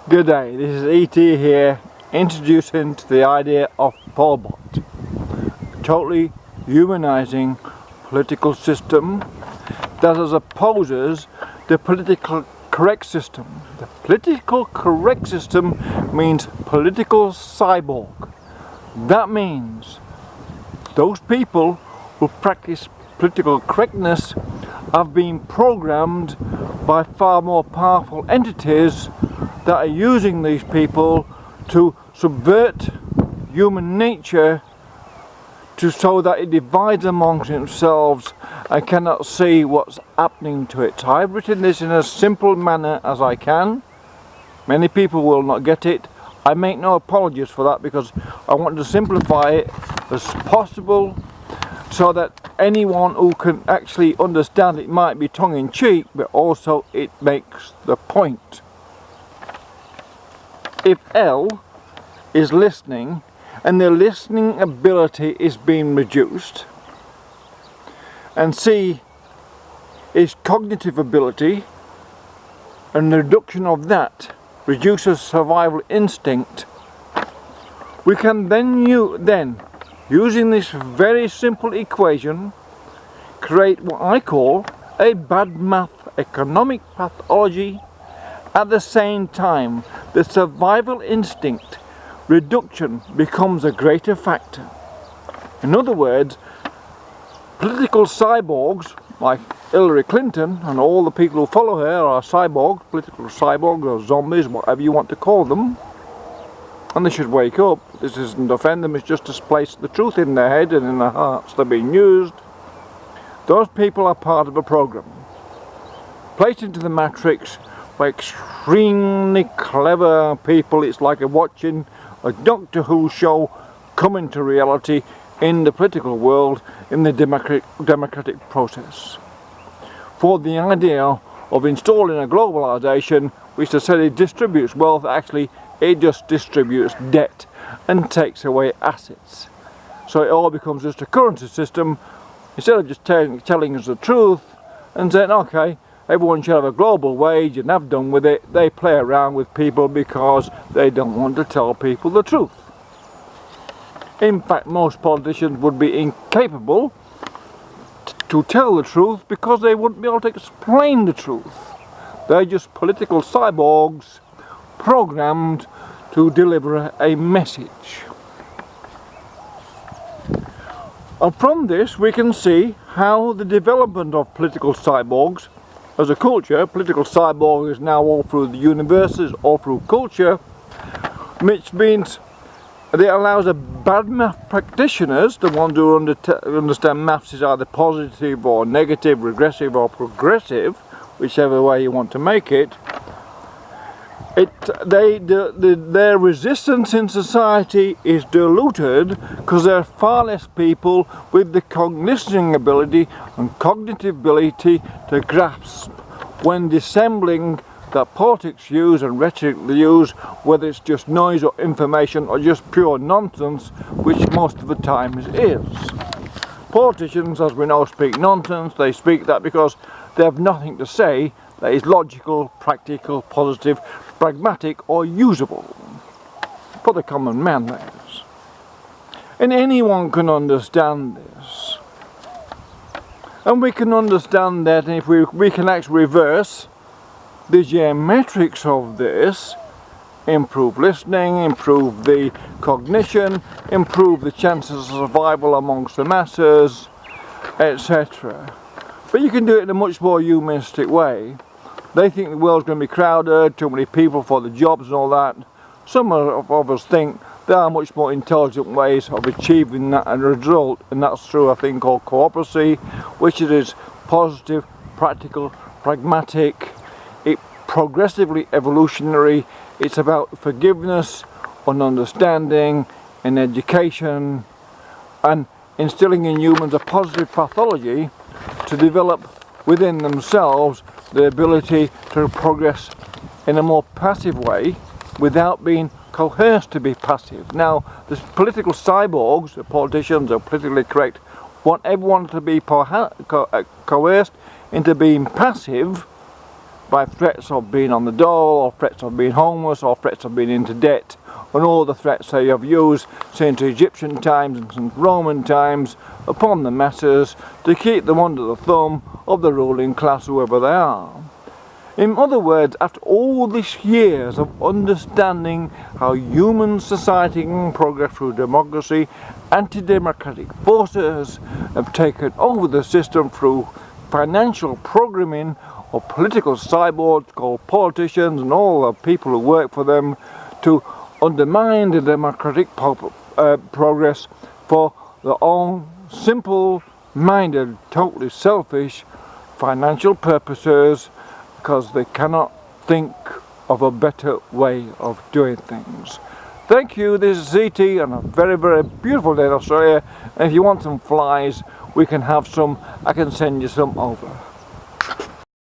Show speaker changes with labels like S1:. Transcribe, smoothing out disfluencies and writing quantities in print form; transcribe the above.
S1: Good day, this is E.T. here, introducing to the idea of POLBOT, a totally humanizing political system that opposes the political correct system. The political correct system means political cyborg. That means those people who practice political correctness have been programmed by far more powerful entities that are using these people to subvert human nature so that it divides amongst themselves and cannot see what's happening to it. So I've written this in as simple manner as I can. Many people will not get it. I make no apologies for that because I want to simplify it as possible so that anyone who can actually understand it might be tongue-in-cheek, but also it makes the point. If L is listening and the listening ability is being reduced, and C is cognitive ability, and the reduction of that reduces survival instinct, we can then using this very simple equation create what I call a bad math economic pathology. At the same time, the survival instinct reduction becomes a greater factor. In other words, political cyborgs like Hillary Clinton and all the people who follow her are cyborgs, political cyborgs or zombies, whatever you want to call them. And they should wake up. This isn't to offend them, it's just to place the truth in their head and in their hearts. They're being used. Those people are part of a program, placed into the matrix by extremely clever people. It's like watching a Doctor Who show come into reality in the political world, in the democratic process. For the idea of installing a globalization which they said it distributes wealth, actually it just distributes debt and takes away assets. So it all becomes just a currency system. Instead of just telling us the truth and saying, okay, everyone should have a global wage and have done with it, they play around with people because they don't want to tell people the truth. In fact, most politicians would be incapable to tell the truth because they wouldn't be able to explain the truth. They're just political cyborgs programmed to deliver a message. And from this we can see how the development of political cyborgs as a culture, political cyborg is now all through the universes, all through culture, which means it allows the bad math practitioners, the ones who understand maths is either positive or negative, regressive or progressive, whichever way you want to make it, their resistance in society is diluted because there are far less people with the cognition ability and cognitive ability to grasp when dissembling that politics use and rhetoric they use, whether it's just noise or information or just pure nonsense, which most of the time it is. Politicians, as we know, speak nonsense. They speak that because they have nothing to say that is logical, practical, positive, pragmatic or usable for the common man, that is. And anyone can understand this. And we can understand that if we can actually reverse the geometrics of this, improve listening, improve the cognition, improve the chances of survival amongst the masses, etc. But you can do it in a much more humanistic way. They think the world's going to be crowded, too many people for the jobs and all that. Some of us think there are much more intelligent ways of achieving that result, and that's through a thing called cooperacy, which is positive, practical, pragmatic, progressively evolutionary. It's about forgiveness and understanding and education and instilling in humans a positive pathology to develop within themselves the ability to progress in a more passive way without being coerced to be passive. Now, the political cyborgs, the politicians are politically correct, want everyone to be coerced into being passive by threats of being on the dole, or threats of being homeless, or threats of being into debt, and all the threats they have used since Egyptian times and since Roman times upon the masses to keep them under the thumb of the ruling class, whoever they are. In other words, after all these years of understanding how human society can progress through democracy, anti-democratic forces have taken over the system through financial programming of political cyborgs called politicians and all the people who work for them to undermine the democratic progress for their own simple-minded, totally selfish financial purposes, because they cannot think of a better way of doing things. Thank you, this is CT on a very, very beautiful day in Australia, and if you want some flies, we can have some, I can send you some over.